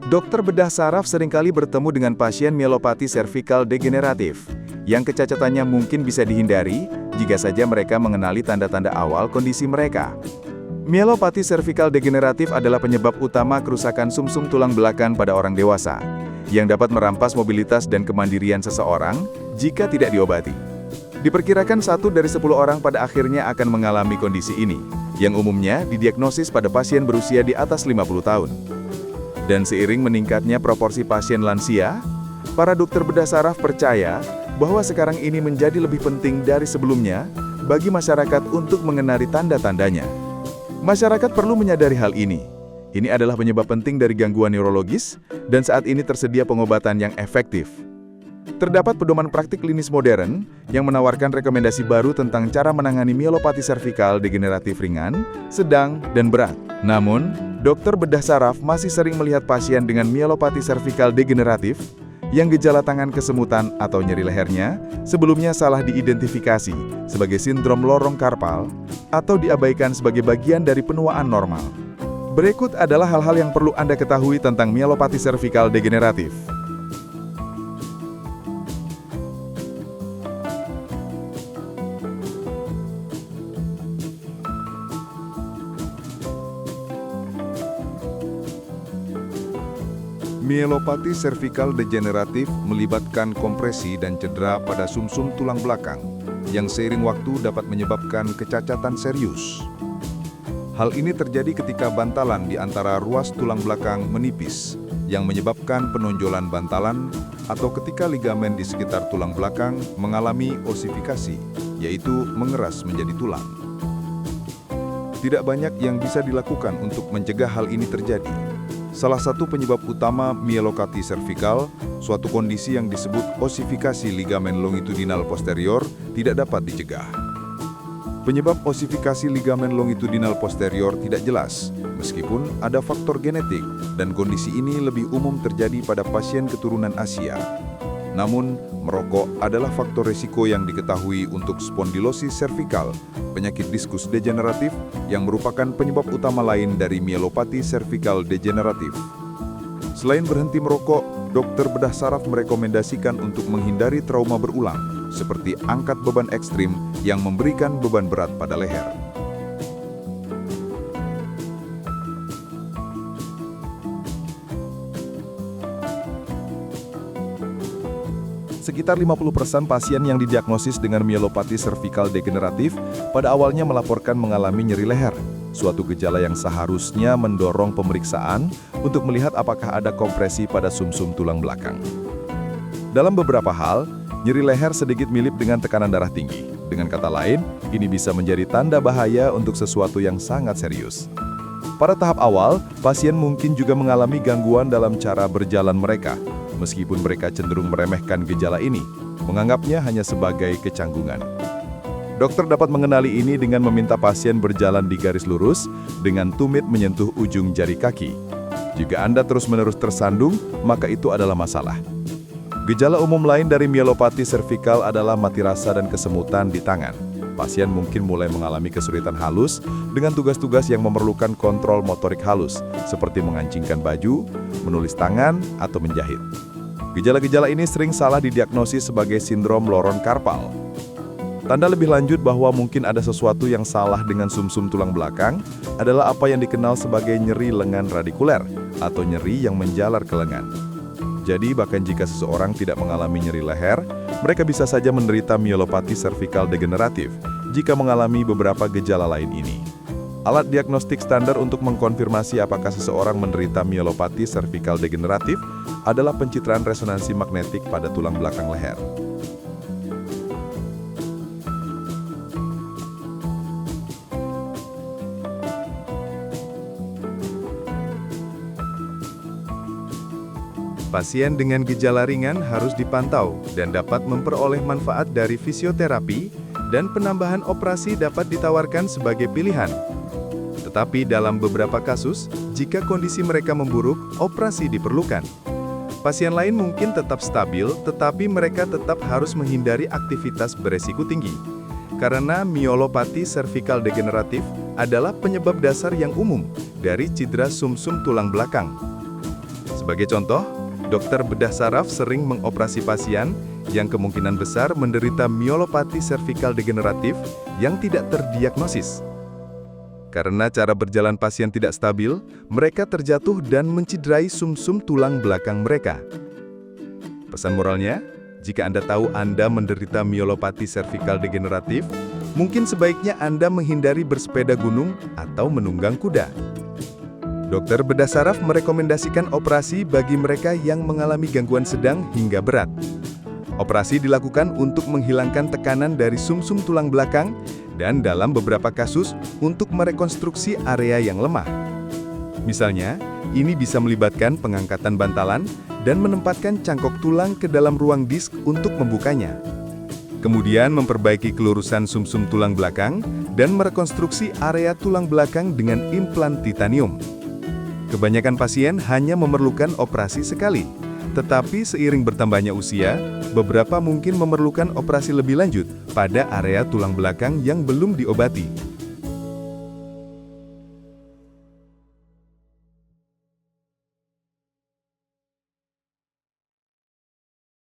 Dokter bedah saraf seringkali bertemu dengan pasien mielopati servikal degeneratif, yang kecacatannya mungkin bisa dihindari jika saja mereka mengenali tanda-tanda awal kondisi mereka. Mielopati servikal degeneratif adalah penyebab utama kerusakan sumsum tulang belakang pada orang dewasa, yang dapat merampas mobilitas dan kemandirian seseorang jika tidak diobati. Diperkirakan 1 dari 10 orang pada akhirnya akan mengalami kondisi ini, yang umumnya didiagnosis pada pasien berusia di atas 50 tahun. Dan seiring meningkatnya proporsi pasien lansia, para dokter bedah saraf percaya bahwa sekarang ini menjadi lebih penting dari sebelumnya bagi masyarakat untuk mengenali tanda-tandanya. Masyarakat perlu menyadari hal ini. Ini adalah penyebab penting dari gangguan neurologis, dan saat ini tersedia pengobatan yang efektif. Terdapat pedoman praktik klinis modern yang menawarkan rekomendasi baru tentang cara menangani mielopati servikal degeneratif ringan, sedang, dan berat. Namun, dokter bedah saraf masih sering melihat pasien dengan mielopati servikal degeneratif yang gejala tangan kesemutan atau nyeri lehernya sebelumnya salah diidentifikasi sebagai sindrom lorong karpal atau diabaikan sebagai bagian dari penuaan normal. Berikut adalah hal-hal yang perlu Anda ketahui tentang mielopati servikal degeneratif. Mielopati servikal degeneratif melibatkan kompresi dan cedera pada sumsum tulang belakang yang seiring waktu dapat menyebabkan kecacatan serius. Hal ini terjadi ketika bantalan di antara ruas tulang belakang menipis yang menyebabkan penonjolan bantalan atau ketika ligamen di sekitar tulang belakang mengalami osifikasi, yaitu mengeras menjadi tulang. Tidak banyak yang bisa dilakukan untuk mencegah hal ini terjadi. Salah satu penyebab utama mielopati servikal, suatu kondisi yang disebut osifikasi ligamen longitudinal posterior, tidak dapat dicegah. Penyebab osifikasi ligamen longitudinal posterior tidak jelas, meskipun ada faktor genetik dan kondisi ini lebih umum terjadi pada pasien keturunan Asia. Namun, merokok adalah faktor risiko yang diketahui untuk spondilosis servikal, penyakit diskus degeneratif yang merupakan penyebab utama lain dari mielopati servikal degeneratif. Selain berhenti merokok, dokter bedah saraf merekomendasikan untuk menghindari trauma berulang, seperti angkat beban ekstrim yang memberikan beban berat pada leher. Sekitar 50% pasien yang didiagnosis dengan mielopati servikal degeneratif pada awalnya melaporkan mengalami nyeri leher, suatu gejala yang seharusnya mendorong pemeriksaan untuk melihat apakah ada kompresi pada sumsum tulang belakang. Dalam beberapa hal, nyeri leher sedikit mirip dengan tekanan darah tinggi. Dengan kata lain, ini bisa menjadi tanda bahaya untuk sesuatu yang sangat serius. Pada tahap awal, pasien mungkin juga mengalami gangguan dalam cara berjalan mereka, meskipun mereka cenderung meremehkan gejala ini, menganggapnya hanya sebagai kecanggungan. Dokter dapat mengenali ini dengan meminta pasien berjalan di garis lurus dengan tumit menyentuh ujung jari kaki. Jika Anda terus-menerus tersandung, maka itu adalah masalah. Gejala umum lain dari mielopati servikal adalah mati rasa dan kesemutan di tangan. Pasien mungkin mulai mengalami kesulitan halus dengan tugas-tugas yang memerlukan kontrol motorik halus, seperti mengancingkan baju, menulis tangan, atau menjahit. Gejala-gejala ini sering salah didiagnosis sebagai sindrom lorong karpal. Tanda lebih lanjut bahwa mungkin ada sesuatu yang salah dengan sumsum tulang belakang adalah apa yang dikenal sebagai nyeri lengan radikuler atau nyeri yang menjalar ke lengan. Jadi bahkan jika seseorang tidak mengalami nyeri leher, mereka bisa saja menderita mielopati servikal degeneratif jika mengalami beberapa gejala lain ini. Alat diagnostik standar untuk mengkonfirmasi apakah seseorang menderita mielopati servikal degeneratif adalah pencitraan resonansi magnetik pada tulang belakang leher. Pasien dengan gejala ringan harus dipantau dan dapat memperoleh manfaat dari fisioterapi, dan penambahan operasi dapat ditawarkan sebagai pilihan. Tetapi dalam beberapa kasus, jika kondisi mereka memburuk, operasi diperlukan. Pasien lain mungkin tetap stabil, tetapi mereka tetap harus menghindari aktivitas beresiko tinggi. Karena mielopati servikal degeneratif adalah penyebab dasar yang umum dari cedera sumsum tulang belakang. Sebagai contoh, dokter bedah saraf sering mengoperasi pasien yang kemungkinan besar menderita myelopati cervical degeneratif yang tidak terdiagnosis. Karena cara berjalan pasien tidak stabil, mereka terjatuh dan mencederai sumsum tulang belakang mereka. Pesan moralnya, jika Anda tahu Anda menderita myelopati cervical degeneratif, mungkin sebaiknya Anda menghindari bersepeda gunung atau menunggang kuda. Dokter bedah saraf merekomendasikan operasi bagi mereka yang mengalami gangguan sedang hingga berat. Operasi dilakukan untuk menghilangkan tekanan dari sumsum tulang belakang dan dalam beberapa kasus untuk merekonstruksi area yang lemah. Misalnya, ini bisa melibatkan pengangkatan bantalan dan menempatkan cangkok tulang ke dalam ruang disk untuk membukanya. Kemudian memperbaiki kelurusan sumsum tulang belakang dan merekonstruksi area tulang belakang dengan implan titanium. Kebanyakan pasien hanya memerlukan operasi sekali, tetapi seiring bertambahnya usia, beberapa mungkin memerlukan operasi lebih lanjut pada area tulang belakang yang belum diobati.